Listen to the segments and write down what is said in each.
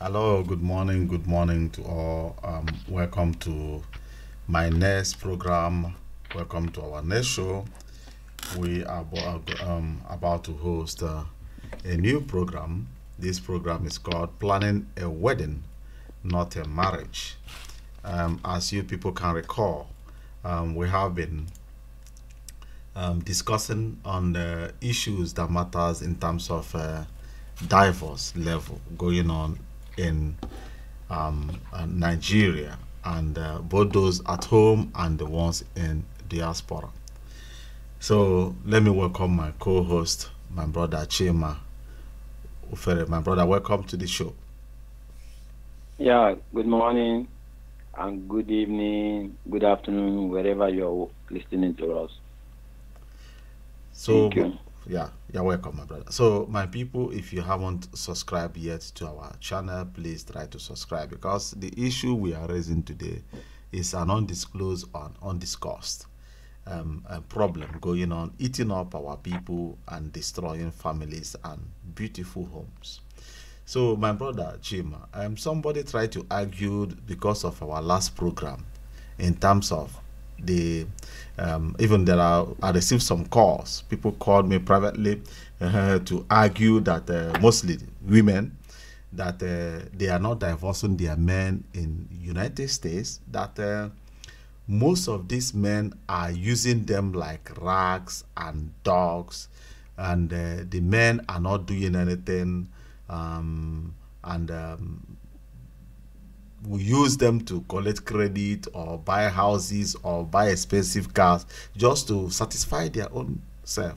Hello, good morning to all. Welcome to my next program. Welcome to our next show. We are about to host a new program. This program is called Planning a Wedding, Not a Marriage. As you people can recall, we have been discussing on the issues that matters in terms of divorce level going on in Nigeria, and both those at home and the ones in diaspora. So let me welcome my co-host, my brother Chima Ufere. My brother, welcome to the show. Yeah, good morning and good evening, good afternoon, wherever you're listening to us. So Thank you. yeah, you're welcome, my brother. So my people, if you haven't subscribed yet to our channel, please try to subscribe, because the issue we are raising today is an undisclosed and undiscussed a problem going on, eating up our people and destroying families and beautiful homes. So, my brother Chima, somebody tried to argue because of our last program in terms of the even there are I received some calls. People called me privately to argue that mostly women, that they are not divorcing their men in United States, that most of these men are using them like rags and dogs, and the men are not doing anything, and we use them to collect credit or buy houses or buy expensive cars just to satisfy their own self.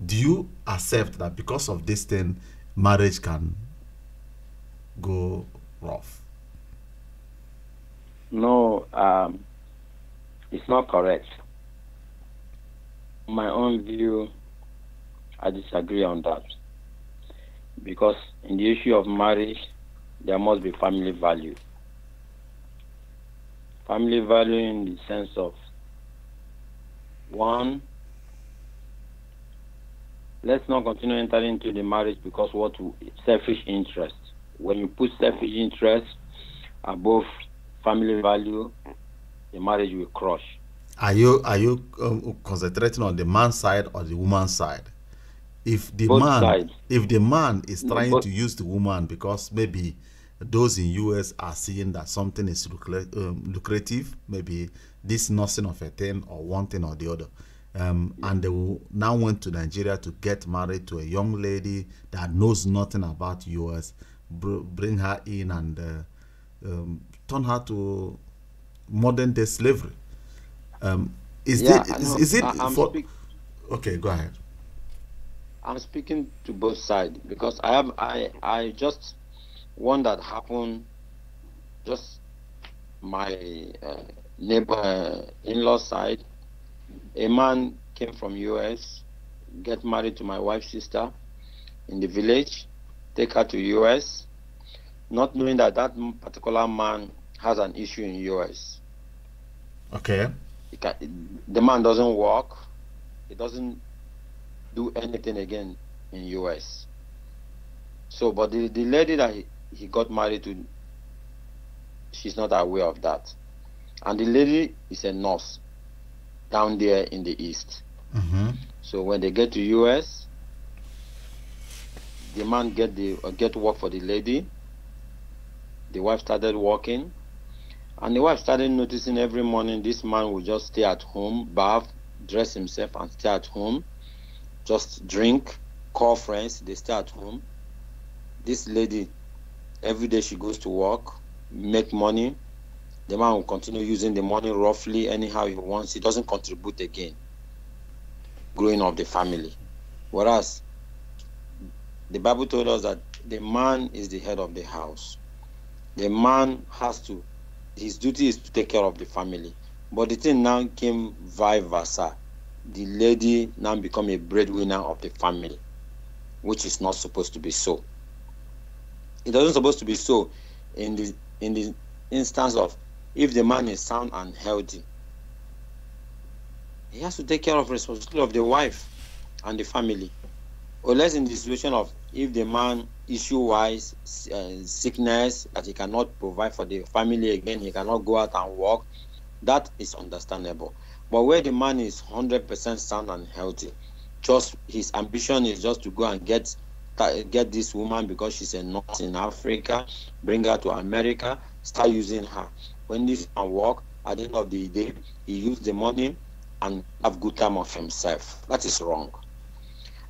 Do you accept that because of this thing, marriage can go rough? No, it's not correct. My own view, I disagree on that because in the issue of marriage, there must be family value. Family value in the sense of one, let's not continue entering into the marriage because selfish interest. When you put selfish interest above family value, the marriage will crush. Are you concentrating on the man's side or the woman's side? If the Both man sides, if the man is no, trying both, to use the woman because maybe those in US are seeing that something is lucrative, maybe this nothing of a thing or one thing or the other, and they will now went to Nigeria to get married to a young lady that knows nothing about US, bring her in and turn her to modern day slavery. yeah, I know. Is it I'm for? speak. Okay, go ahead. I'm speaking to both sides because I just one that happened just my neighbor in-law side. A man came from US, get married to my wife's sister in the village, take her to US, not knowing that particular man has an issue in US. Okay. The man doesn't work. He doesn't do anything again in US. So, but the lady that he got married to, she's not aware of that. And the lady is a nurse down there in the east. Mm-hmm. So when they get to US, the man get work for the lady. The wife started working, and the wife started noticing every morning this man would just stay at home, bath, dress himself, and stay at home, just drink, call friends, they stay at home. This lady, every day she goes to work, make money. The man will continue using the money roughly anyhow he wants. He doesn't contribute again, growing up the family. Whereas the Bible told us that the man is the head of the house. The man his duty is to take care of the family. But the thing now came vice versa. The lady now become a breadwinner of the family, which is not supposed to be so. It doesn't supposed to be so in the instance of if the man is sound and healthy, he has to take care of responsibility of the wife and the family. Unless in the situation of if the man issue-wise, sickness, that he cannot provide for the family again, he cannot go out and work, that is understandable. But where the man is 100% sound and healthy, just his ambition is just to go and get this woman because she's a nurse in Africa, bring her to America, start using her. When this can work, at the end of the day, he use the money and have good time of himself. That is wrong.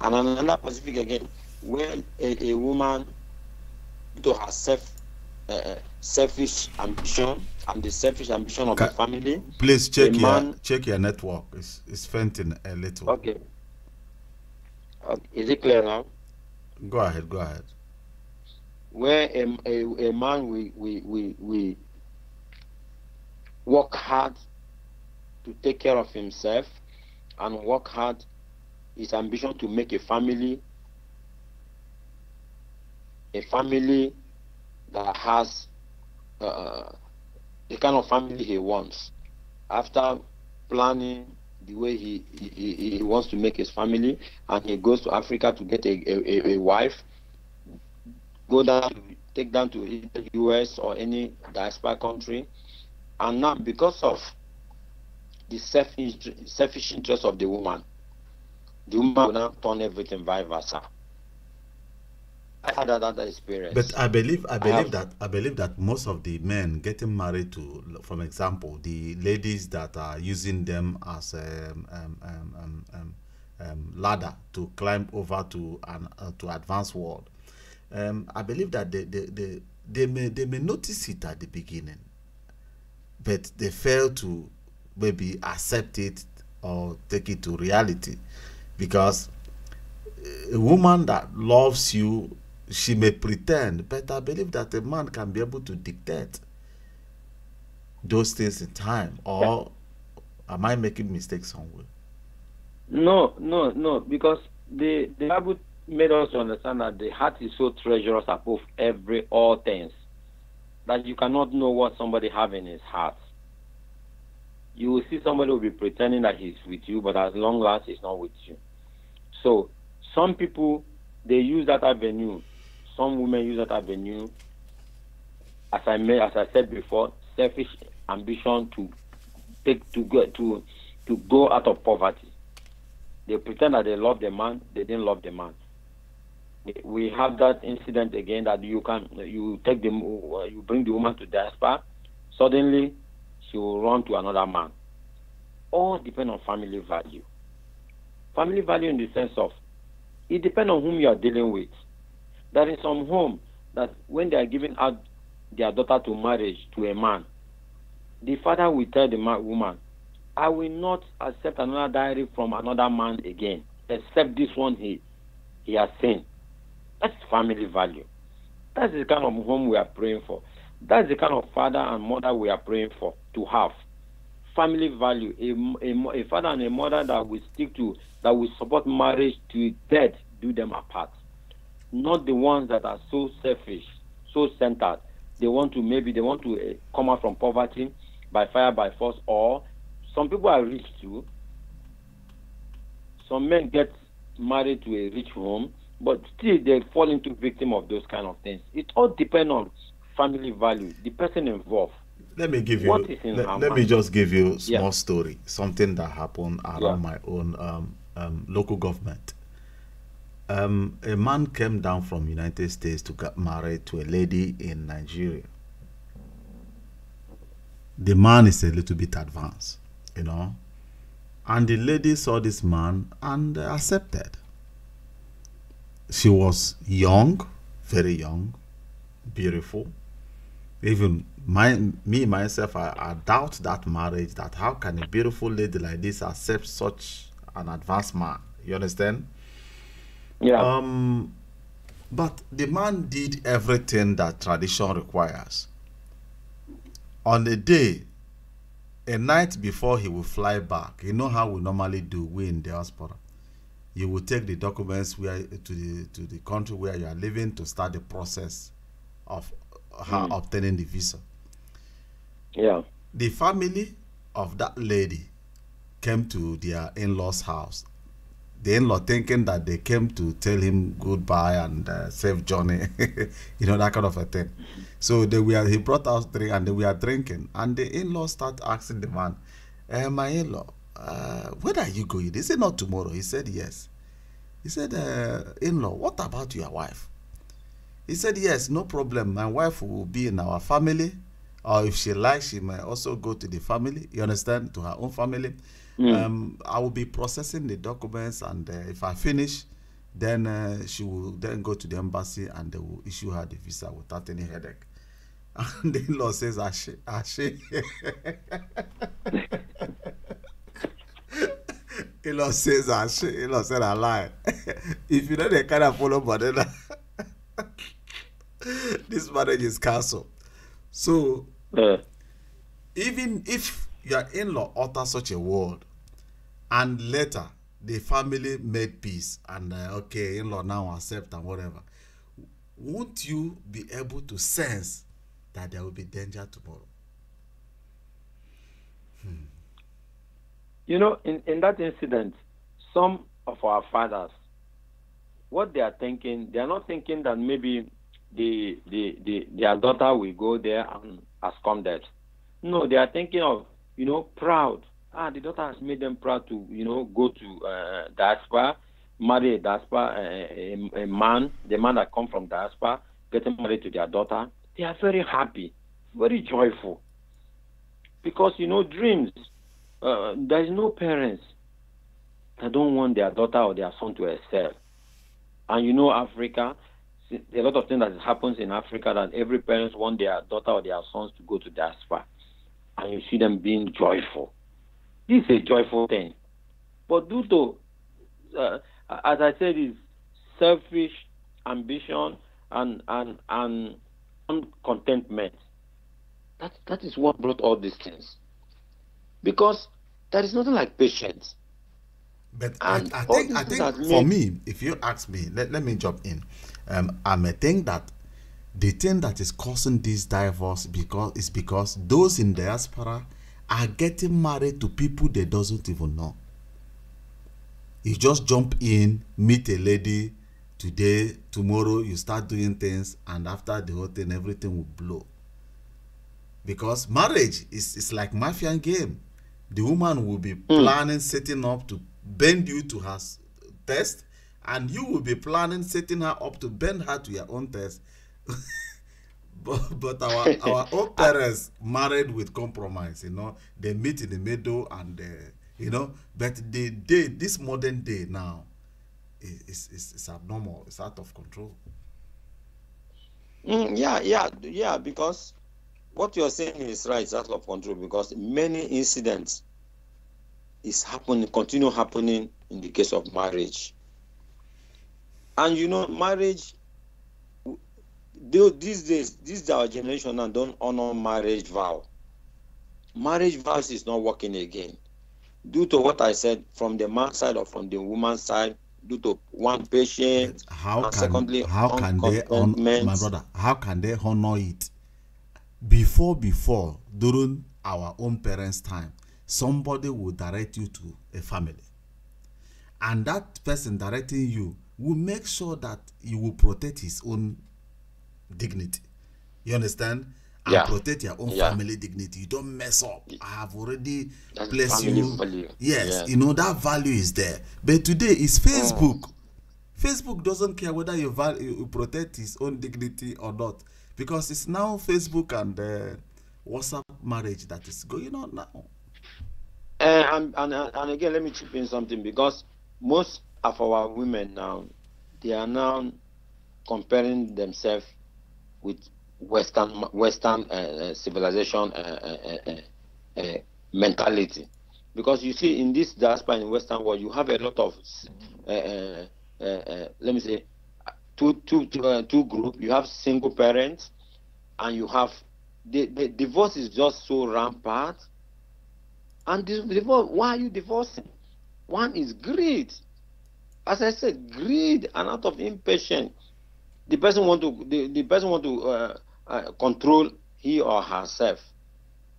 And another Pacific again, when a woman to her selfish ambition and the selfish ambition of the family. Please check your network. It's fainting a little. Okay. Is it clear now? Go ahead. Where a man we work hard to take care of himself and work hard his ambition to make a family that has the kind of family he wants. After planning the way he wants to make his family, and he goes to Africa to get a wife, take down to either US or any diaspora country, and now because of the selfish interest of the woman will now turn everything vice versa. I had that experience. But I believe that most of the men getting married to, for example, the ladies that are using them as a ladder to climb over to advanced world, I believe that they may notice it at the beginning, but they fail to maybe accept it or take it to reality, because a woman that loves you, she may pretend, but I believe that a man can be able to dictate those things in time. Or am I making mistakes somewhere? No, because the Bible made us understand that the heart is so treacherous above all things that you cannot know what somebody have in his heart. You will see somebody will be pretending that he's with you, but as long as he's not with you. So some people, they use that avenue. Some women use that avenue, as I said before, selfish ambition to go out of poverty. They pretend that they love the man, they didn't love the man. We have that incident again that you bring the woman to diaspora, suddenly she will run to another man. All depend on family value. Family value in the sense of, it depends on whom you are dealing with. There is some home that when they are giving out their daughter to marriage to a man, the father will tell the woman, I will not accept another dowry from another man again, except this one he has seen. That's family value. That's the kind of home we are praying for. That's the kind of father and mother we are praying for to have. Family value, a father and a mother that will that will support marriage to death, do them apart. Not the ones that are so selfish, so centered. They want to come out from poverty by fire, by force, or some people are rich too. Some men get married to a rich home, but still they fall into victim of those kind of things. It all depends on family value, the person involved. Let me give you. Let me just give you a small story. Something that happened around my own local government. A man came down from United States to get married to a lady in Nigeria. The man is a little bit advanced, and the lady saw this man and accepted. She was young, very young, beautiful. Even myself, I doubt that marriage, that how can a beautiful lady like this accept such an advanced man? You understand? Yeah. But the man did everything that tradition requires. On the day, a night before he will fly back, you know how we normally do, we in diaspora. You will take the documents to the country where you are living to start the process of obtaining the visa. Yeah. The family of that lady came to their in-laws' house. the in-law thinking that they came to tell him goodbye and safe journey, you know, that kind of a thing. So he brought out drink and we are drinking, and the in-law start asking the man, my in-law, where are you going? He said, not tomorrow. He said, yes. He said, in-law, what about your wife? He said, yes, no problem. My wife will be in our family, or if she likes, she may also go to the family, you understand, to her own family. I will be processing the documents, and if I finish, then she will then go to the embassy and they will issue her the visa without any headache. And the in-law says, Ashe, Ashe. In-law says, Ashe. In-law said, I lie. If you know the kind of follow banana, this marriage is cancelled. So, even if your in-law utter such a word, and later the family made peace, and okay, in-law now accept and whatever, won't you be able to sense that there will be danger tomorrow? You know, in that incident, some of our what they are thinking, they are not thinking that maybe their daughter will go there and absconded. No, they are thinking of, you know, proud. The daughter has made them proud to, you know, go to diaspora, marry a diaspora, a man, the man that come from diaspora, getting married to their daughter. They are very happy, very joyful. Because, you know, dreams, there is no parents that don't want their daughter or their son to excel. And you know, Africa, a lot of things that happens in Africa that every parent want their daughter or their sons to go to diaspora. And you see them being joyful. This is a joyful thing. But due to, as I said, is selfish ambition and uncontentment. That is what brought all these things. Because there is nothing like patience. But I think for me, if you ask me, let me jump in. I may think that the thing that is causing this divorce because those in diaspora are getting married to people they doesn't even know. You just jump in, meet a lady today, tomorrow you start doing things, and after the whole thing, everything will blow. Because marriage is like mafia game. The woman will be planning, setting up to bend you to her test, and you will be planning, setting her up to bend her to your own test. but our own parents married with compromise, you know, they meet in the middle, and you know, but this modern day now is abnormal, it's out of control. Yeah, because what you're saying is right, it's out of control, because many incidents is continue happening in the case of marriage. And you know, marriage, these days, this is our generation now, don't honor marriage vow. Marriage vows is not working again. Due to what I said, from the man's side or from the woman's side, due to one patient, secondly, how can they my brother? How can they honor it? Before, during our own parents' time, somebody will direct you to a family, and that person directing you will make sure that you will protect his own dignity. You understand? And protect your own family dignity. You don't mess up. I have already blessed you. Yes, you know that value is there. But today is Facebook. Facebook doesn't care whether you protect his own dignity or not, because it's now Facebook and WhatsApp marriage that is going on now. And again, let me chip in something, because most of our women now, they are now comparing themselves with Western civilization mentality. Because you see, in this diaspora in Western world, you have a lot of let me say two group. You have single parents, and you have the divorce is just so rampant. And divorce, why are you divorcing? One is greed. As I said, greed, and out of impatience, the person want to control he or herself.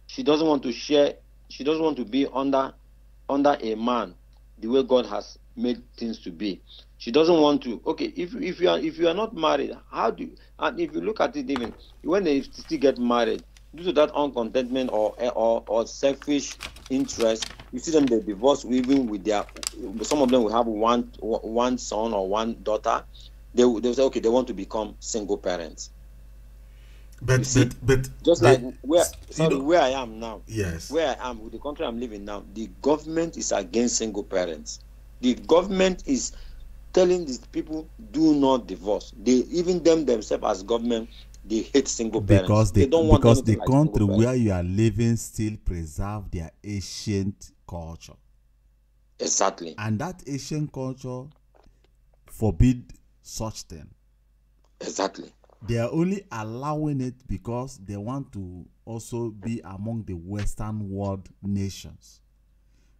She doesn't want to share. She doesn't want to be under a man the way God has made things to be. She doesn't want to. Okay, if you are not married, how do you, and if you look at it, even when they still get married, due to that uncontentment or selfish interest, you see them, they divorce even with their, some of them will have one son or one daughter. They'll say, okay, they want to become single parents. But Just they, like where, you know, where I am now, yes. where I am with the country I'm living now, the government is against single parents. The government is telling these people, do not divorce. They, even themselves as government, they hate single parents. Because They don't want the anything like single country where parents. you are living still preserve their ancient culture, Exactly. and that ancient culture forbid such thing. Exactly. They are only allowing it because they want to also be among the Western world nations.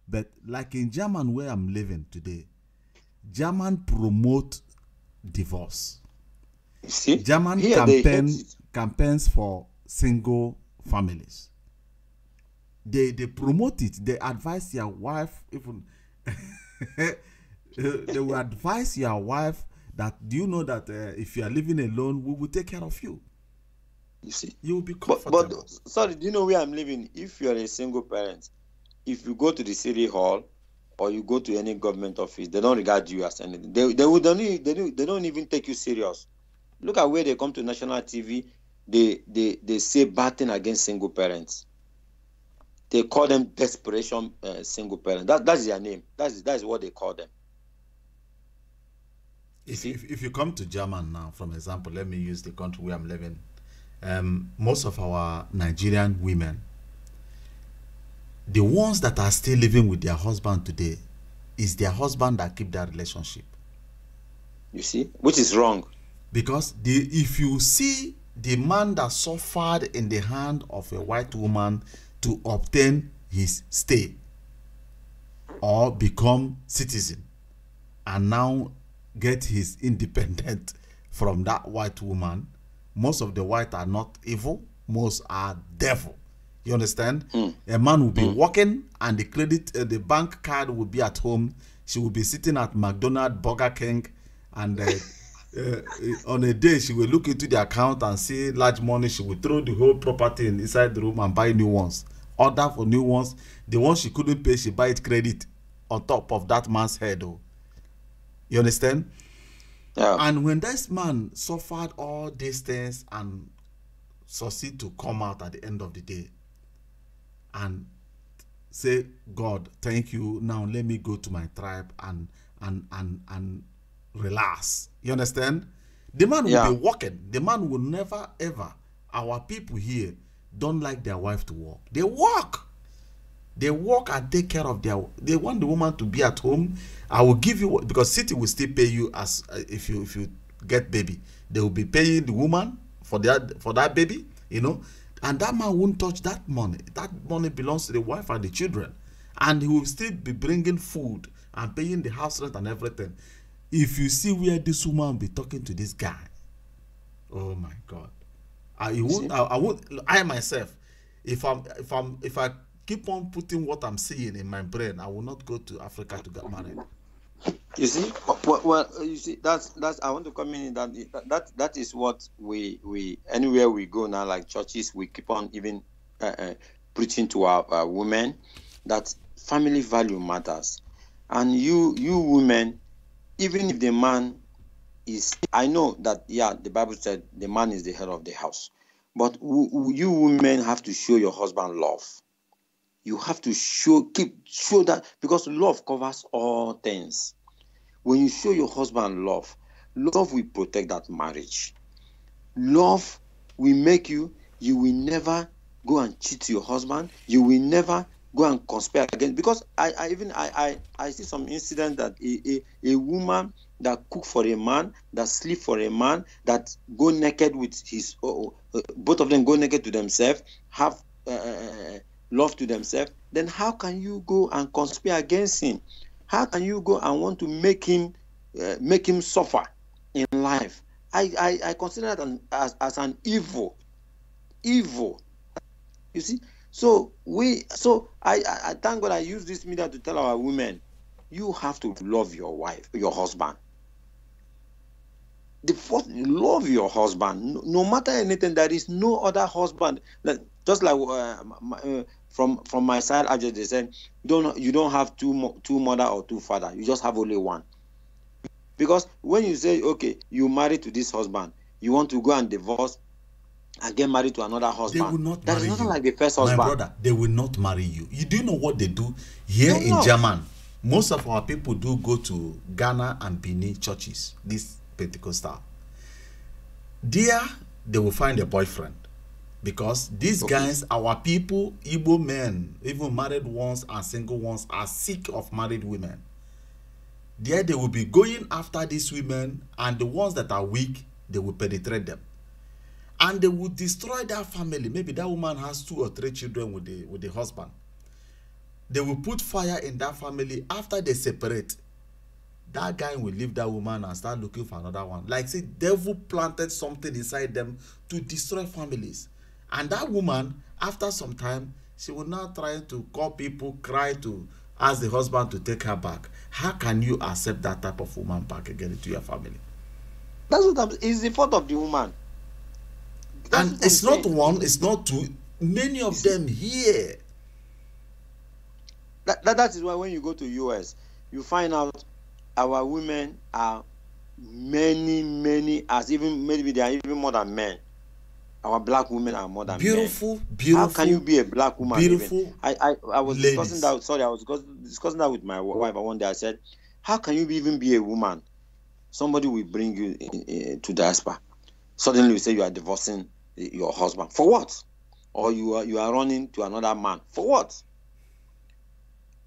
But like in German, where I'm living today, German promote divorce. You see, German here they hate it. campaigns for single families. They promote it. They advise your wife, even they will advise your wife that, do you know that if you are living alone, we will take care of you. You see, You will be but comfortable. sorry, do you know where I'm living? If you are a single parent, if you go to the city hall or you go to any government office, they don't regard you as anything. They don't even take you serious. Look at where they come to national TV. They say bad thing against single parents. They call them desperation single parents. That's their name. That's what they call them. If you come to German now, from example, let me use the country where I'm living. Most of our Nigerian women, the ones that are still living with their husband today, is their husband that keep that relationship. You see, which is wrong. Because if you see the man that suffered in the hand of a white woman to obtain his stay or become citizen and now get his independent from that white woman, most of the white are not evil, most are devil. You understand? A man will be working and the bank card will be at home. She will be sitting at McDonald's, Burger King, and on a day she will look into the account and see large money. She will throw the whole property inside the room and buy new ones, order for new ones. The ones she couldn't pay, she buy it credit on top of that man's head. Oh, you understand? Yeah. And when this man suffered all these things and succeed to come out at the end of the day and say, God, thank you, now let me go to my tribe and relax. You understand? The man will be working. The man will never ever. Our people here don't like their wife to work. They work. They work and take care of their. They want the woman to be at home. I will give you, because city will still pay you as if you get baby. They will be paying the woman for that baby, you know, and that man won't touch that money. That money belongs to the wife and the children, and he will still be bringing food and paying the house rent and everything. If you see where this woman will be talking to this guy, oh my God, I myself, if I keep on putting what I'm seeing in my brain, I will not go to Africa to get married. You see, well, you see, that's. I want to come in that is what we anywhere we go now, like churches, we keep on even preaching to our women that family value matters, and you women, even if the man is, I know that the Bible said the man is the head of the house, but you women have to show your husband love. You have to show that, because love covers all things. When you show your husband love will protect that marriage. Love will make you will never go and cheat your husband. You will never go and conspire against, because I see some incident that a woman that cook for a man, that sleep for a man, that go naked with his both of them go naked to themselves, have love to themselves, then how can you go and conspire against him? How can you go and want to make him suffer in life? I consider that as an evil. You see, so I thank God I use this media to tell our women, you have to love your wife, your husband. The first, love your husband. No matter anything, there is no other husband. Just like from my side, I just said, you don't have two mother or two father. You just have only one. Because when you say, okay, you married to this husband, you want to go and divorce and get married to another husband. They will not that marry is nothing you. like the first husband. My brother, they will not marry you. You do know what they do here in No. German? Most of our people do go to Ghana and Benin churches, this Pentecostal. There, they will find a boyfriend. Because these guys, our people, Igbo men, even married ones and single ones, are sick of married women. There they will be going after these women, and the ones that are weak, they will penetrate them. And they will destroy their family. Maybe that woman has 2 or 3 children with the husband. They will put fire in that family. After they separate, that guy will leave that woman and start looking for another one. Like, say, devil planted something inside them to destroy families. And that woman, after some time, she will now try to call people, cry to ask the husband to take her back. How can you accept that type of woman back again into your family? That's what it's the fault of the woman. And it's not one, it's not two, many of them here. That is why when you go to US, you find out our women are many, as even maybe they are even more than men. Our black women are more than beautiful, men. Beautiful. How can you be a black woman? Beautiful. Even? I was ladies. discussing that. Sorry, I was discussing that with my wife. One day I said, how can you even be a woman? Somebody will bring you to diaspora. Suddenly you say you are divorcing your husband. For what? Or you are running to another man. For what?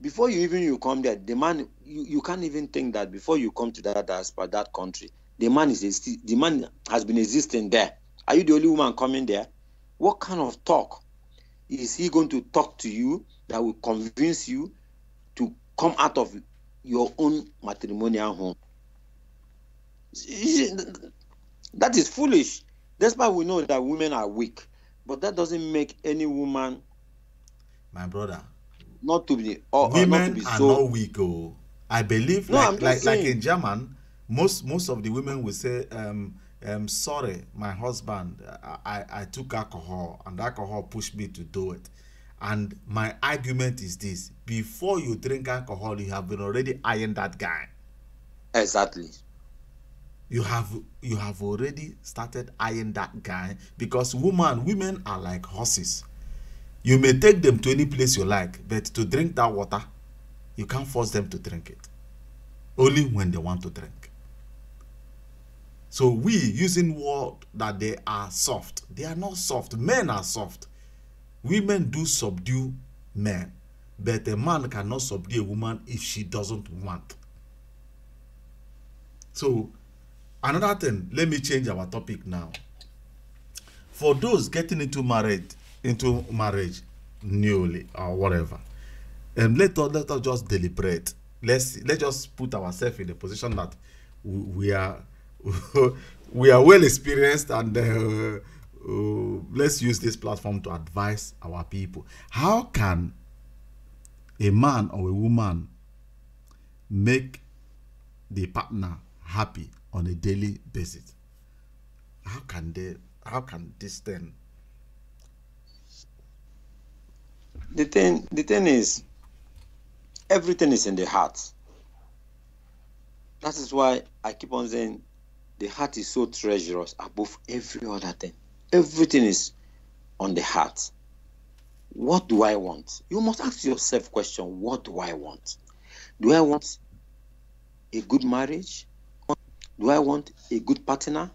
Before you come there, the man, you can't even think that before you come to that diaspora, that country, the man has been existing there. Are you the only woman coming there? What kind of talk is he going to talk to you that will convince you to come out of your own matrimonial home? That is foolish. That's why we know that women are weak. But that doesn't make any woman, my brother, not to be women not to be are so not weak. Oh, I believe like in German, most of the women will say, sorry, my husband, I took alcohol and alcohol pushed me to do it. And my argument is this: before you drink alcohol, you have been already eyeing that guy. Exactly. You have already started eyeing that guy, because women are like horses. You may take them to any place you like, but to drink that water, you can't force them to drink it. Only when they want to drink. So we using word that they are soft. They are not soft. Men are soft. Women do subdue men. But a man cannot subdue a woman if she doesn't want. So, another thing, let me change our topic now. For those getting into marriage newly or whatever, let us just deliberate. Let's just put ourselves in a position that we are we are well experienced, and let's use this platform to advise our people. How can a man or a woman make the partner happy on a daily basis? How can this thing? The thing is, everything is in the heart. That is why I keep on saying the heart is so treacherous above every other thing. Everything is on the heart. What do I want? You must ask yourself question, what do I want? Do I want a good marriage? Do I want a good partner?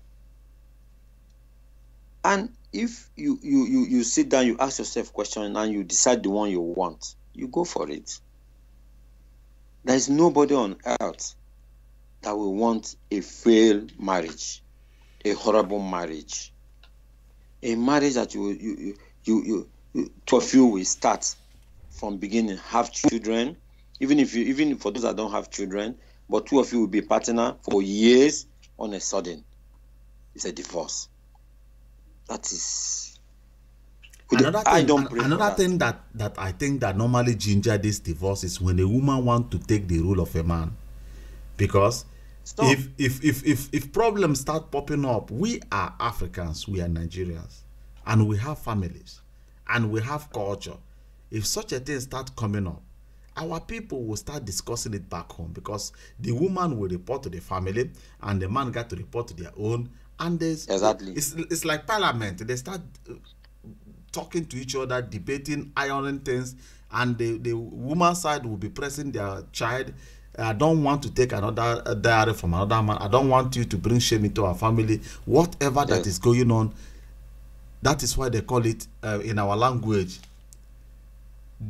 And if you sit down, you ask yourself question, and you decide the one you want, you go for it. There is nobody on earth that will want a failed marriage, a horrible marriage, a marriage that you two of you will start from beginning, have children, even for those that don't have children, but two of you will be partner for years. On a sudden, it's a divorce. That is I don't pray for another that. thing that I think that normally ginger this divorce is when a woman want to take the role of a man. Because Stop. if problems start popping up, we are Africans, we are Nigerians, and we have families, and we have culture. If such a thing start coming up, our people will start discussing it back home, because the woman will report to the family and the man got to report to their own, and Exactly. it's like parliament. They start talking to each other, debating, ironing things, and the woman side will be pressing their child. I don't want to take another diary from another man. I don't want you to bring shame into our family. Whatever that is going on, that is why they call it in our language,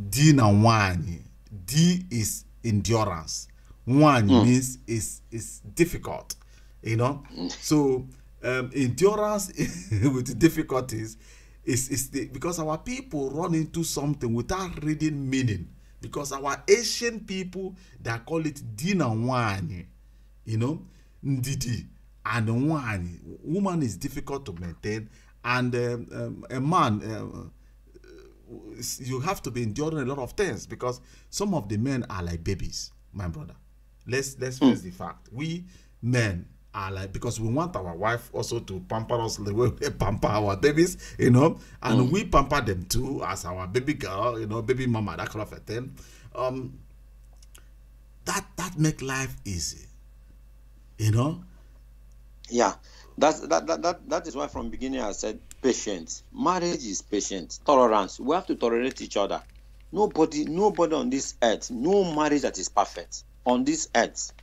D na wine. D is endurance. Wine means is difficult, you know. So endurance with difficulties is because our people run into something without reading meaning. Because our Asian people, they call it din and wine, you know, ndidi and wine. Woman is difficult to maintain, and a man, you have to be enduring a lot of things, because some of the men are like babies, my brother. Let's face the fact. We men are like, because we want our wife also to pamper us the way we pamper our babies, you know, and we pamper them too as our baby girl, you know, baby mama, that kind of a thing. That make life easy, you know. Yeah, that is why from beginning I said patience. Marriage is patience, tolerance. We have to tolerate each other. Nobody on this earth, no marriage that is perfect on this earth.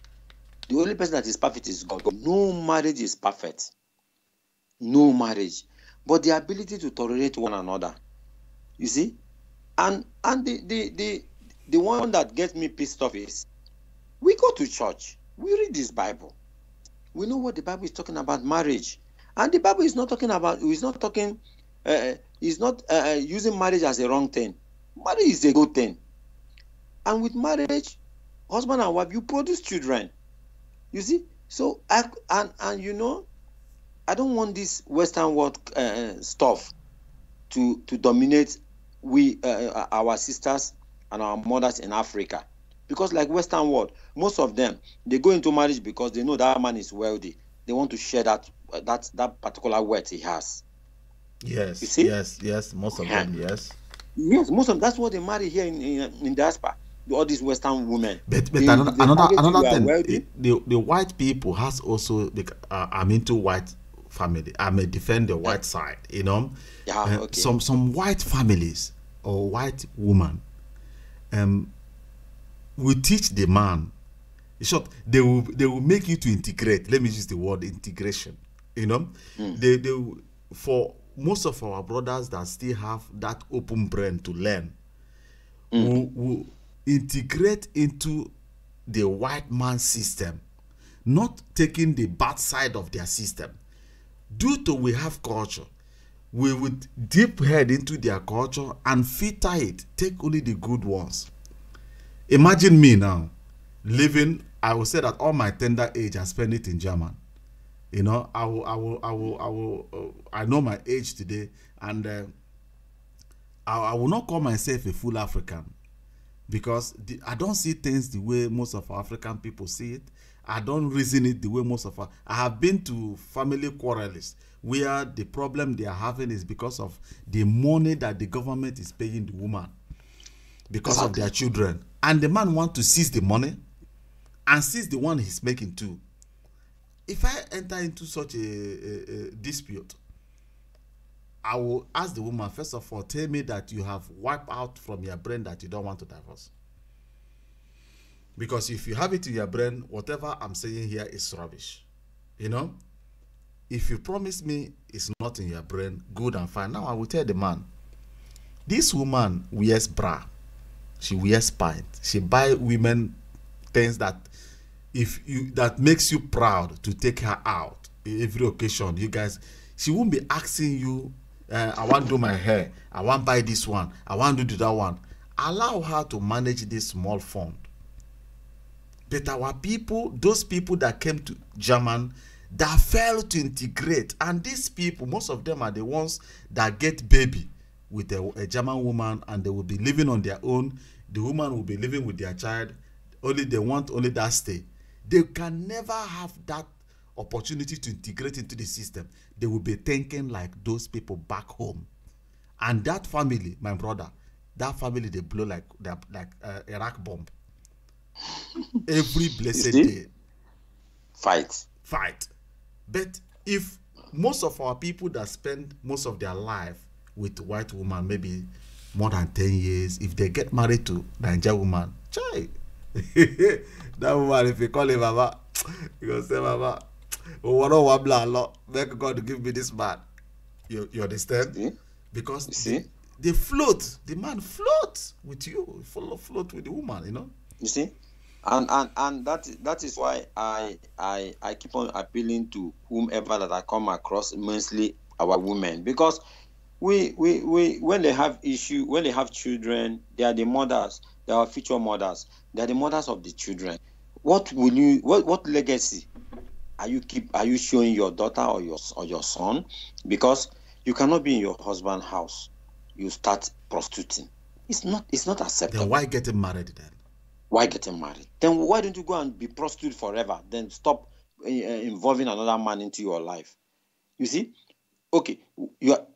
The only person that is perfect is God. No marriage is perfect. No marriage. But the ability to tolerate one another. You see? And the one that gets me pissed off is, we go to church. We read this Bible. We know what the Bible is talking about marriage. And the Bible is not talking about, using marriage as a wrong thing. Marriage is a good thing. And with marriage, husband and wife, you produce children. You see, so and you know, I don't want this Western world stuff to dominate our sisters and our mothers in Africa, because like Western world, most of them, they go into marriage because they know that man is wealthy. They want to share that particular wealth he has. Yes, you see? yes, most of them, yes. Yes, most of them. That's what they marry here in diaspora. All these Western women. But another thing, the white people has also, I'm into white family. I may defend the white side, you know. Yeah, okay. Some white families or white woman will teach the man. In short, they will make you to integrate. Let me use the word integration. You know, they for most of our brothers that still have that open brain to learn, will integrate into the white man system, not taking the bad side of their system. Due to we have culture, we would deep head into their culture and filter it, take only the good ones. Imagine me now living, I will say that all my tender age I spend it in German. You know, I know my age today, and I will not call myself a full African, because I don't see things the way most of African people see it. I don't reason it the way most of I have been to family quarrels where the problem they are having is because of the money that the government is paying the woman because of their children, and the man want to seize the money and seize the one he's making too. If I enter into such a dispute, I will ask the woman, first of all, tell me that you have wiped out from your brain that you don't want to divorce. Because if you have it in your brain, whatever I'm saying here is rubbish. You know? If you promise me it's not in your brain, good and fine. Now I will tell the man, this woman wears bra. She wears pants. She buy women things that that makes you proud to take her out every occasion. You guys, she won't be asking you, I want to do my hair, I want to buy this one, I want to do that one. Allow her to manage this small fund. But our people, those people that came to German, that failed to integrate, and these people, most of them are the ones that get baby with a German woman, and they will be living on their own. The woman will be living with their child. Only they want only that stay. They can never have that opportunity to integrate into the system. They will be thinking like those people back home. And that family, my brother, that family, they blow like Iraq bomb. Every blessed day. Fight. But if most of our people that spend most of their life with white woman, maybe more than 10 years, if they get married to Nigerian woman, chai, that woman, if you call him Mama, you gonna say, Mama, oh, make God give me this man. You understand? See? Because they float. The man floats with you. Float with the woman, you know. You see? And that is why I keep on appealing to whomever that I come across, mostly our women, because we when they have issue, when they have children, they are the mothers, they are future mothers, they are the mothers of the children. What legacy are you showing your daughter or your son? Because you cannot be in your husband's house, you start prostituting. It's not acceptable. Then why getting married then? Why getting married? Then why don't you go and be prostitute forever? Then stop involving another man into your life. You see? Okay,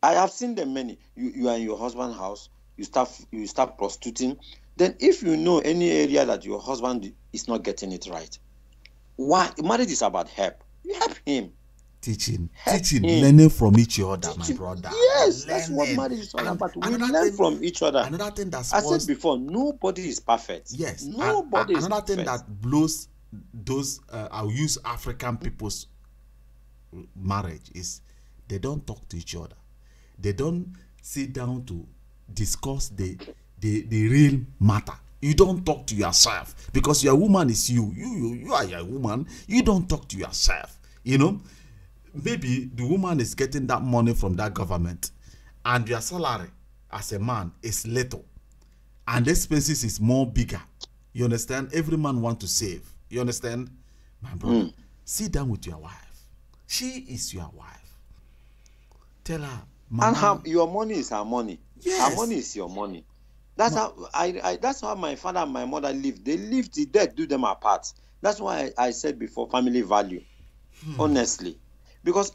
I have seen them many. You are in your husband's house, you start prostituting. Then if you know any area that your husband is not getting it right, why? Marriage is about help. You help him. Teaching, learning from each other, my brother. Yes, that's what marriage is all about. We learn from each other. Another thing that I said before, nobody is perfect. Yes, nobody is perfect. Another thing that blows those, I'll use African people's marriage, is they don't talk to each other. They don't sit down to discuss the real matter. You don't talk to yourself because your woman is you. You are your woman. You don't talk to yourself. You know. Maybe the woman is getting that money from that government and your salary as a man is little and the expenses is more bigger. You understand? Every man want to save. You understand? My brother, sit down with your wife. She is your wife. Tell her, Mama, and your money is her money. Yes. Her money is your money. That's how that's how my father and my mother lived. They lived the death do them apart. That's why I said before, family value. Honestly. Because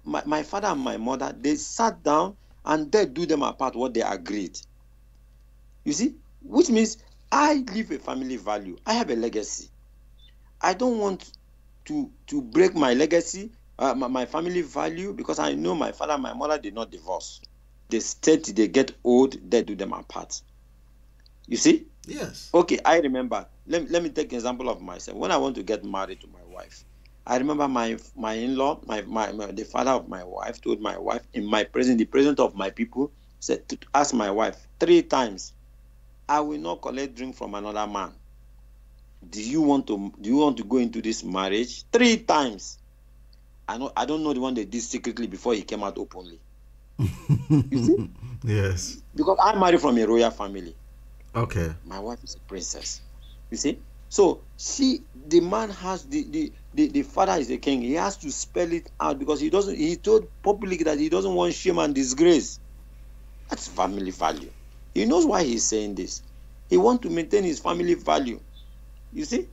my father and my mother, they sat down and they do them apart what they agreed. You see? Which means I live a family value. I have a legacy. I don't want to break my legacy, my family value, because I know my father and my mother did not divorce. They stayed till they get old, they do them apart. You see? Yes. Okay, I remember. Let me take an example of myself. When I want to get married to my wife, I remember my in-law, the father of my wife, told my wife in the presence of my people, said to ask my wife 3 times, I will not collect drink from another man. Do you want to go into this marriage? 3 times. I don't know the one they did secretly before he came out openly. You see? Yes. Because I'm married from a royal family. Okay. My wife is a princess. You see? So the man has the father is a king. He has to spell it out because he told public that he doesn't want shame and disgrace. That's family value. He knows why he's saying this. He wants to maintain his family value. You see?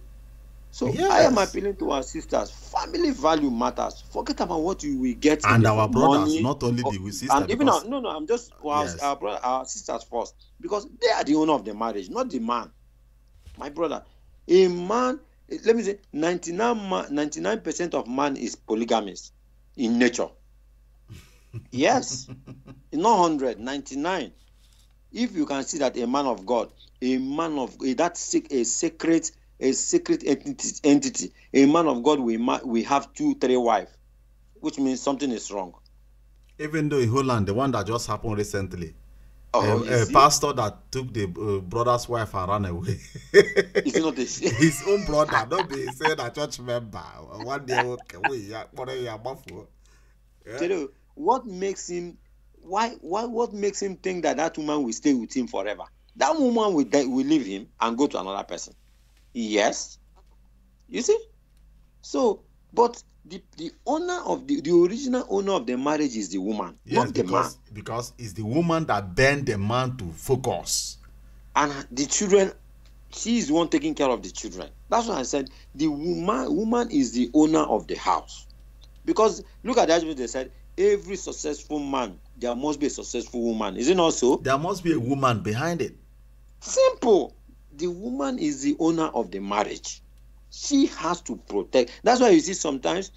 So yes. I am appealing to our sisters. Family value matters. Forget about what you will get. And our brothers, not only the sisters. And even I'm just our sisters first. Because they are the owner of the marriage, not the man. My brother, a man, let me say, 99% of man is polygamist in nature. Yes. Not 100, 99. If you can see that a man of God, that's a sacred entity, a man of God, we have 2, 3 wives, which means something is wrong. Even though in Holland, the one that just happened recently, a pastor that took the brother's wife and ran away. It's not his own brother, don't be saying a church member. One day, what makes him? What makes him think that woman will stay with him forever? That woman will leave him and go to another person. Yes, you see. So, but the owner of the original owner of the marriage is the woman, Yes, not the man. because it's the woman that bend the man to focus. And the children, she is the one taking care of the children. That's why I said the woman is the owner of the house. Because look at that, they said every successful man, there must be a successful woman. Is it not so? There must be a woman behind it. Simple. The woman is the owner of the marriage. She has to protect. That's why you see sometimes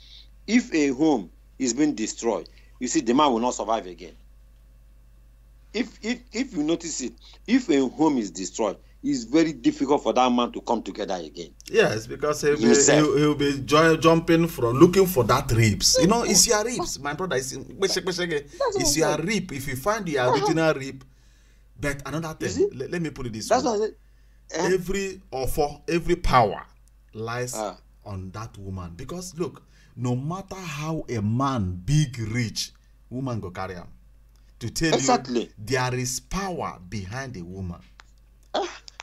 if a home is being destroyed, you see the man will not survive again. If you notice it, if a home is destroyed, it's very difficult for that man to come together again. Yes, because he'll be jumping from looking for that ribs. You know, it's your ribs, my brother. It's your rib. If you find the original rib, but another thing, let me put it this way. That's what I said. Every power lies on that woman. Because look, no matter how a man big rich, woman go carry him. To tell you there is power behind a woman.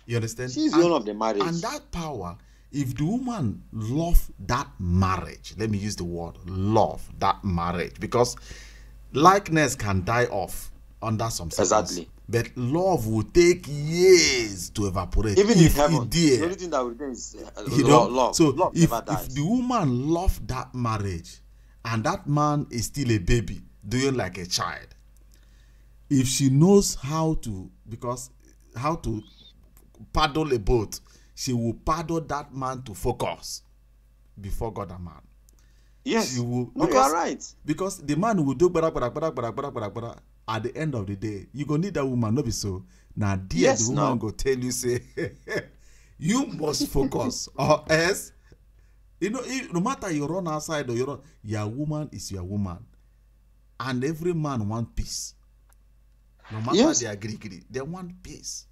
You understand? She's the owner of the marriage. And that power, if the woman love that marriage, let me use the word love that marriage, because likeness can die off under some circumstances. Exactly. But love will take years to evaporate. Even in heaven, the only thing that will do is love. So love if the woman love that marriage and that man is still a baby, doing like a child, if she knows how to paddle a boat, she will paddle that man to focus before God and man. Yes, you are right. Because the man will do bara. At the end of the day, you gonna need that woman, not be so. Now, the woman go tell you, say, you must focus, or else, you know, no matter you run outside or you run, your woman is your woman, and every man want peace. No matter they agree, they want peace.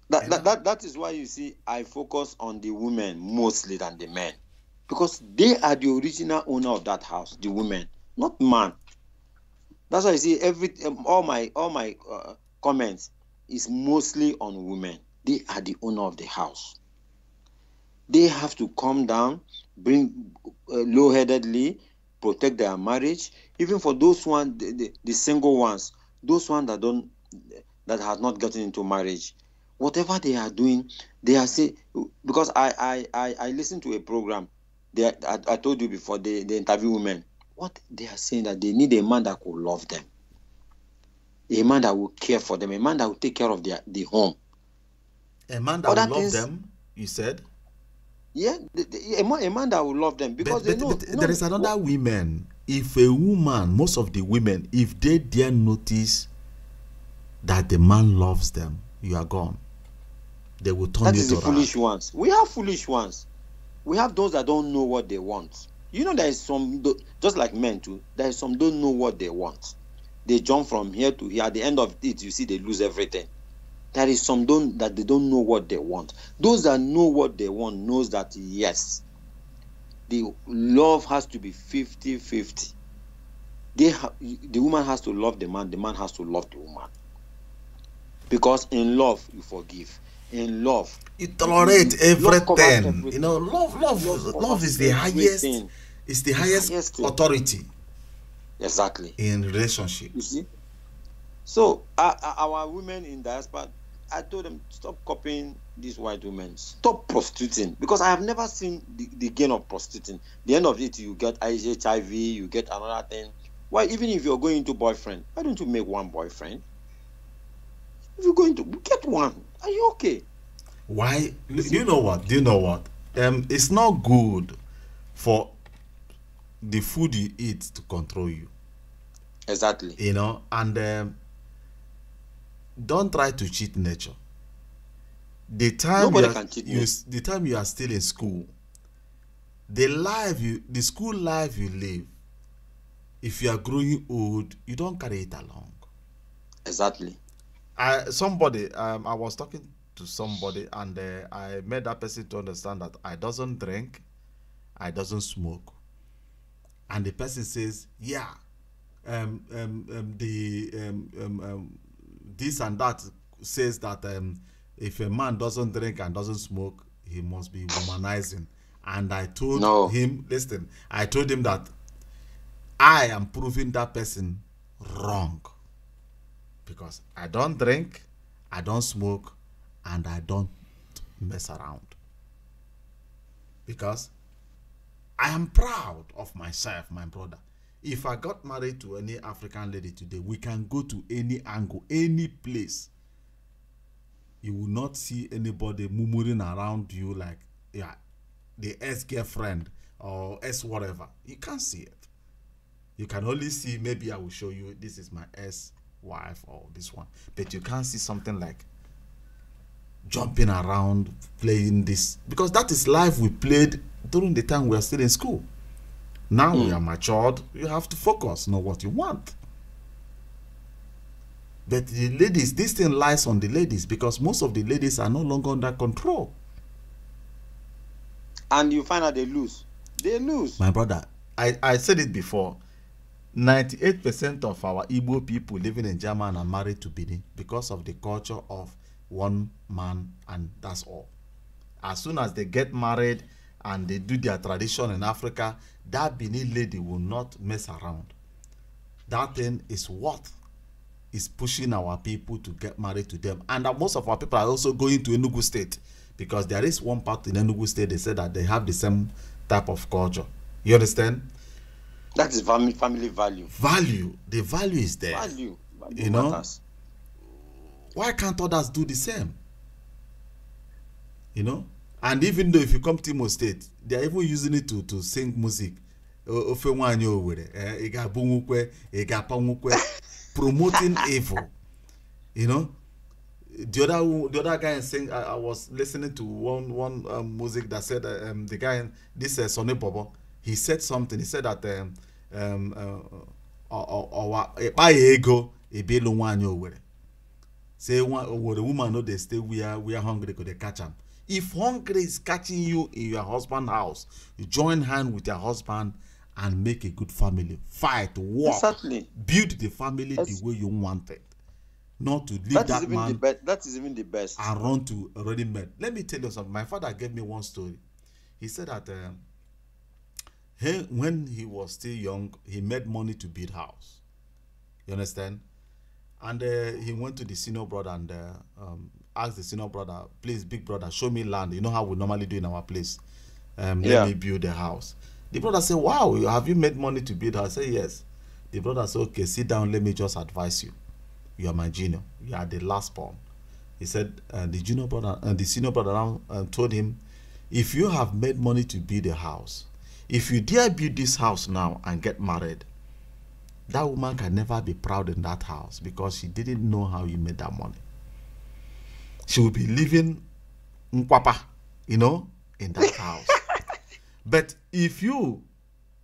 That is why you see I focus on the women mostly than the men, because they are the original owner of that house, the women, not man. That's why you see all my comments is mostly on women. They are the owner of the house. They have to come down, bring low-headedly, protect their marriage. Even for those the single ones, those ones that have not gotten into marriage, whatever they are doing, they are saying, because I listened to a program. I told you before, they interview women. What they are saying, that they need a man that will love them, a man that will care for them, a man that will take care of the home. A man that will love them, you said? Yeah, a man that will love them, because they know. There is another women. If a woman, most of the women, if they dare notice that the man loves them, you are gone. They will turn that you is to the foolish ones. We have foolish ones. We have those that don't know what they want. You know, there is some, just like men too, there is some don't know what they want. They jump from here to here. At the end of it, you see they lose everything. There is some that they don't know what they want. Those that know what they want knows that, yes, the love has to be 50-50. The woman has to love the man has to love the woman. Because in love, you forgive. In love, you tolerate everything. You know, love is the highest. It's the highest authority. Exactly. In relationship. You see. So our women in diaspora, I told them, stop copying these white women. Stop prostituting, because I have never seen the gain of prostituting. The end of it, you get HIV, you get another thing. Why, even if you're going to boyfriend, why don't you make one boyfriend? If you're going to get one, are you okay? Why? Do you know what? It's not good for the food you eat to control you. Exactly. You know, and don't try to cheat nature. The time the time you are still in school, the school life you live, if you are growing old, you don't carry it along. Exactly. I was talking to somebody, and I made that person to understand that I doesn't drink, I doesn't smoke, and the person says, yeah, this and that says that if a man doesn't drink and doesn't smoke, he must be womanizing. And I told No. him, listen, I told him that I am proving that person wrong. Because I don't drink, I don't smoke, and I don't mess around. Because I am proud of myself, my brother. If I got married to any African lady today, we can go to any angle, any place. You will not see anybody murmuring around you like, yeah, the ex-girlfriend or ex-whatever. You can't see it. You can only see, maybe I will show you, this is my ex-wife or this one. But you can't see something like jumping around, playing this. Because that is life we played during the time we are still in school. Now we are matured, you have to focus, know what you want. But the ladies, this thing lies on the ladies because most of the ladies are no longer under control. And you find out they lose. They lose. My brother, I said it before. 98% of our Igbo people living in Germany are married to Benin because of the culture of one man and that's all. As soon as they get married and they do their tradition in Africa, that Benin lady will not mess around. That thing is what is pushing our people to get married to them. And most of our people are also going to Enugu State because there is one part in Enugu State, they say that they have the same type of culture. You understand? That is family value. Value. The value is there. Value you know? Matters. Why can't others do the same? You know? And even though if you come to Imo State, they are even using it to sing music. Promoting evil. You know? The other guy saying, I was listening to one music that said the guy, this Sonny Bobo, he said something. He said that say a woman know they stay where hungry could they catch them. If hungry is catching you in your husband's house, you join hand with your husband and make a good family. Fight, work, exactly. Build the family the way you want it. Not to leave that man. That is even the best. And run to already met. Let me tell you something. My father gave me one story. He said that when he was still young, he made money to build house. You understand? And he went to the senior brother and asked the senior brother, please, big brother, show me land. You know how we normally do in our place. Let me build a house. The brother said, wow, have you made money to build a house? I said, yes. The brother said, okay, sit down. Let me just advise you. You are my junior. You are the last born. He said, the junior brother and the senior brother now told him, if you have made money to build a house, if you dare build this house now and get married, that woman can never be proud in that house because she didn't know how you made that money. She will be living nkwapa, you know, in that house. But if you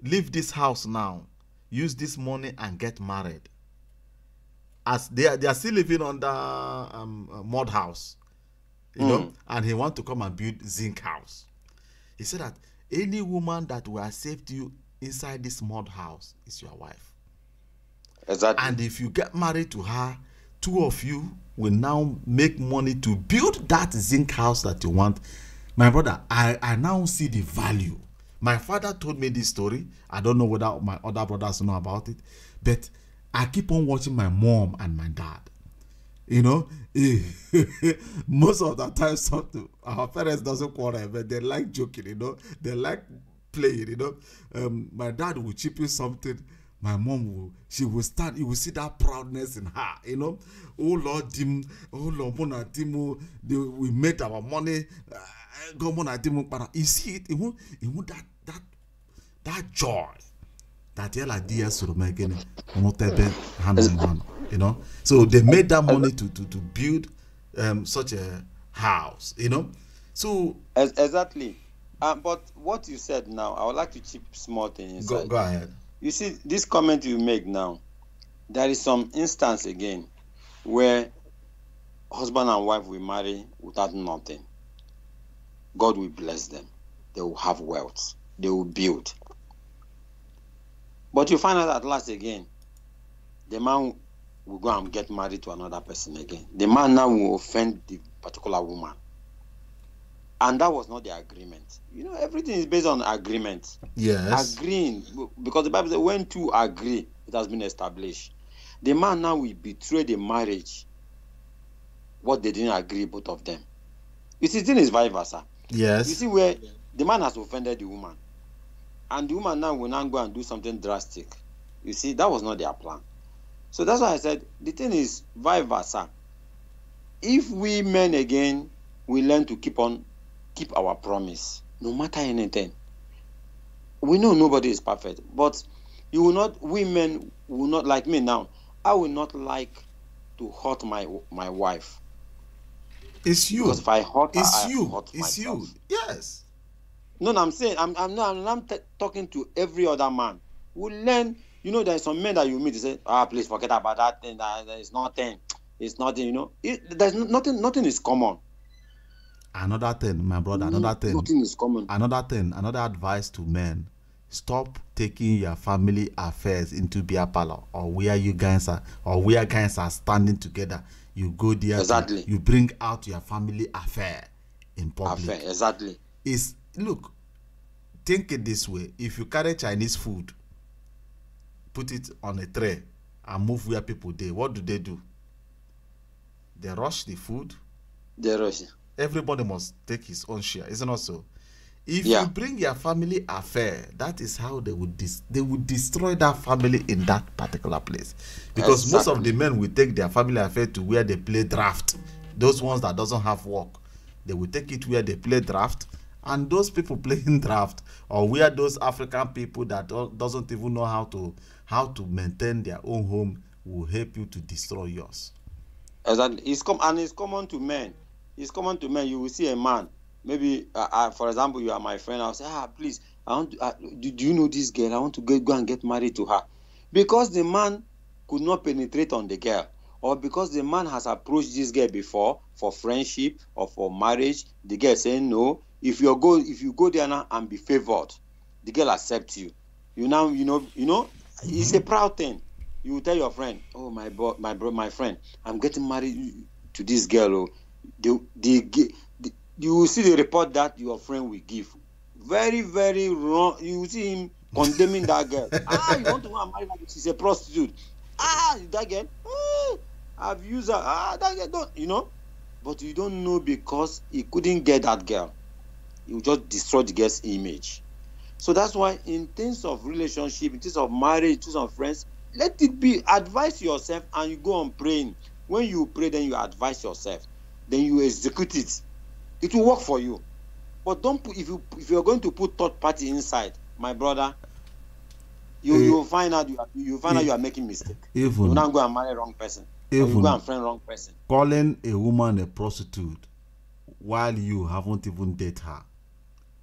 leave this house now, use this money and get married, as they are still living under mud house, you know, and he want to come and build zinc house. He said that any woman that will accept you inside this mud house is your wife. Exactly. And if you get married to her, two of you will now make money to build that zinc house that you want. My brother, I now see the value. My father told me this story. I don't know whether my other brothers know about it, but I keep on watching my mom and my dad. You know, most of the time, our parents doesn't quarrel, but they like joking, you know, they like playing, you know. My dad will chip in something. My mom she will stand, you will see that proudness in her, you know. Oh Lord, we made our money. You see it, that joy that you know. So they made that money to build such a house, you know. So exactly. But what you said now, I would like to chip small thing inside. Go ahead. You see, this comment you make now, there is some instance again where husband and wife will marry without nothing. God will bless them. They will have wealth. They will build. But you find out at last again, the man will go and get married to another person again. The man now will offend the particular woman. And that was not the agreement. Everything is based on agreement. Yes. Agreeing, because the Bible says when two agree, it has been established. The man now will betray the marriage, what they didn't agree, both of them. You see, the thing is vice versa. Yes. You see where the man has offended the woman, and the woman now will not go and do something drastic. You see, that was not their plan. So that's why I said the thing is vice versa. If we men again, we learn to keep our promise, no matter anything. We know nobody is perfect, but we men will not, like me now. I will not like to hurt my wife. It's you. Because if I hurt her, it's I you. hurt It's myself. you. Yes. No, I'm saying I'm talking to every other man. We learn. There's some men that you meet. They say, please forget about that thing. That is nothing. It's nothing. There's nothing. Nothing is common. Another thing, my brother. Another thing. Nothing is common. Another thing. Another advice to men: stop taking your family affairs into beer parlor or where guys are standing together. You go there. Exactly. You bring out your family affair in public. Exactly. Look. Think it this way: if you carry Chinese food, put it on a tray and move where people dey, what do? They rush the food. They rush. Everybody must take his own share, isn't it so? If you bring your family affair, that is how they would destroy that family in that particular place. Because most of the men will take their family affair to where they play draft. Those ones that doesn't have work, they will take it where they play draft. And those people playing draft, or where those African people that doesn't even know how to maintain their own home, will help you to destroy yours. Exactly. It's common to men. It's common to men. You will see a man. Maybe, for example, you are my friend. I'll say, please, I want to. Do you know this girl? I want to go and get married to her, because the man could not penetrate on the girl, or because the man has approached this girl before for friendship or for marriage. The girl saying no. If you go there now and be favored, the girl accepts you. It's a proud thing. You will tell your friend, oh my friend, I'm getting married to this girl. You will see the report that your friend will give. Very, very wrong. You will see him condemning that girl. You want to go and marry her? She's a prostitute. That girl. I've used her. That girl don't. But you don't know, because he couldn't get that girl. You just destroy the girl's image. So that's why in terms of relationship, in terms of marriage, in terms of friends, let it be. Advise yourself and you go on praying. When you pray, then you advise yourself. Then you execute it. It will work for you. But don't put, if you're going to put third party inside, my brother, you will find out you are making mistake. You will not go and marry wrong person. Or you go and friend wrong person. Calling a woman a prostitute while you haven't even dated her.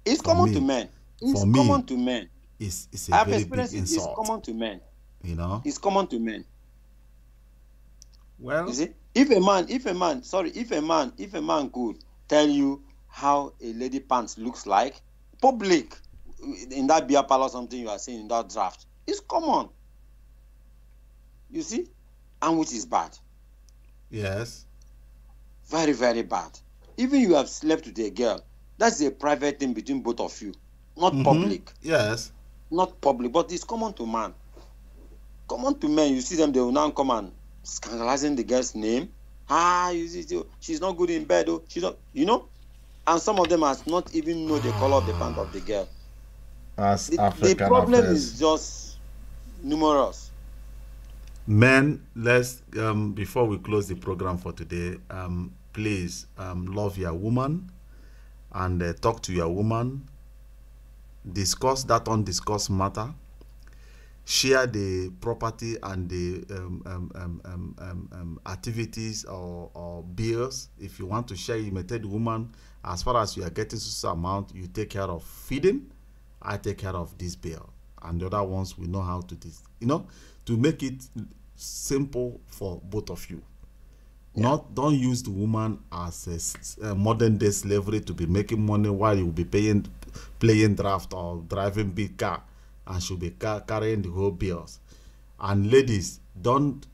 It's common to men. It's common to men. It's a very big insult. It's common to men. It's common to men. Well, you see, if a man could tell you how a lady pants looks like, public, in that beer parlor, something you are saying in that draft, it's common. You see, and which is bad. Yes. Very, very bad. Even you have slept with a girl, that's a private thing between both of you, not public. Yes. Not public, but it's common to man. Common to men. You see them, they will now come and scandalizing the girl's name. You see, she's not good in bed. She's not, and some of them has not even know the color of the pant of the girl. As the problem is just numerous. Men, let's before we close the program for today, please love your woman and talk to your woman. Discuss that undiscussed matter. Share the property and the activities or bills. If you want to share, you may tell the woman, as far as you are getting some amount, you take care of feeding, I take care of this bill, and the other ones we know how to to make it simple for both of you. Don't use the woman as a modern day slavery to be making money while you will be playing draft or driving big car, and she'll be carrying the whole bills. And ladies, don't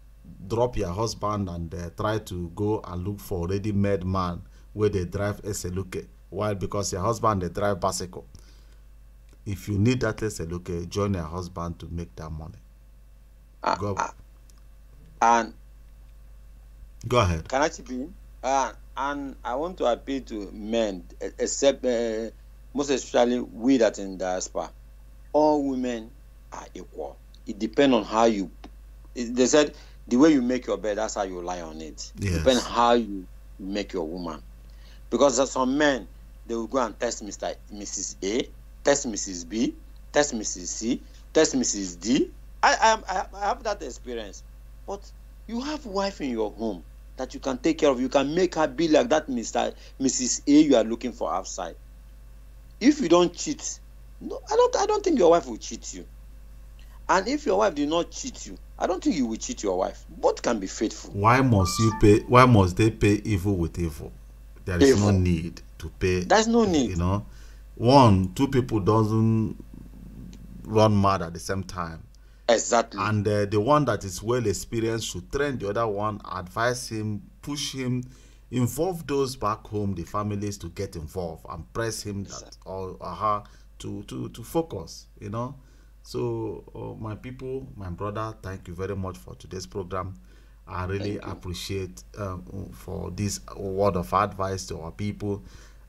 drop your husband and try to go and look for a ready-made man where they drive SLK Why? Because your husband they drive bicycle. If you need that, let's say, okay, join your husband to make that money. Uh, Go, uh, and go ahead. can I chip in? And I want to appeal to men, except most especially we that in diaspora. All women are equal. It depends on how you. They said the way you make your bed, that's how you lie on it. Yes. Depends how you make your woman. Because there's some men, they will go and test Mrs. A, test Mrs. B, test Mrs. C, test Mrs. D. I have that experience. But you have wife in your home that you can take care of. You can make her be like that Mrs. A you are looking for outside. If you don't cheat, no, I don't think your wife will cheat you. And if your wife did not cheat you, I don't think you will cheat your wife. Both can be faithful. Why must you pay? Why must they pay evil with evil? There is no need to pay. There's no need. You know, two people doesn't run mad at the same time. Exactly. And the one that is well experienced should train the other one, advise him, push him, involve those back home, the families, to get involved and press him that or her to focus. You know. So my people, my brother, thank you very much for today's program. I really appreciate for this word of advice to our people,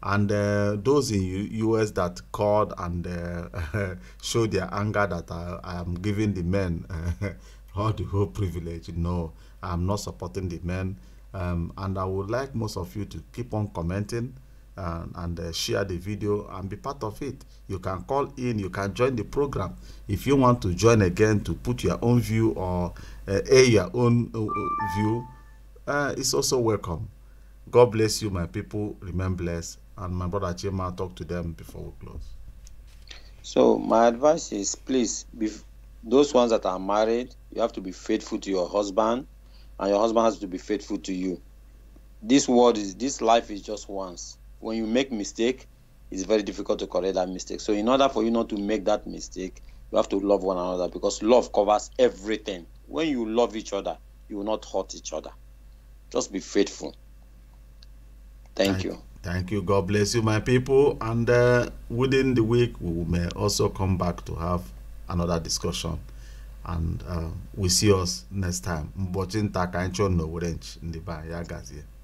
and those in US that called and showed their anger that I am giving the men all the whole privilege. No, I'm not supporting the men, and I would like most of you to keep on commenting and share the video and be part of it. You can call in, you can join the program. If you want to join again to put your own view or air your own view, it's also welcome. God bless you, my people. Remain blessed. And my brother Chima, talk to them before we close. So my advice is, please, those ones that are married, you have to be faithful to your husband, and your husband has to be faithful to you. This life is just once. When you make mistake, it's very difficult to correct that mistake. So in order for you not to make that mistake, you have to love one another, because love covers everything. When you love each other, you will not hurt each other. Just be faithful. Thank you. Thank you. God bless you, my people. And within the week, we may also come back to have another discussion. And we see us next time.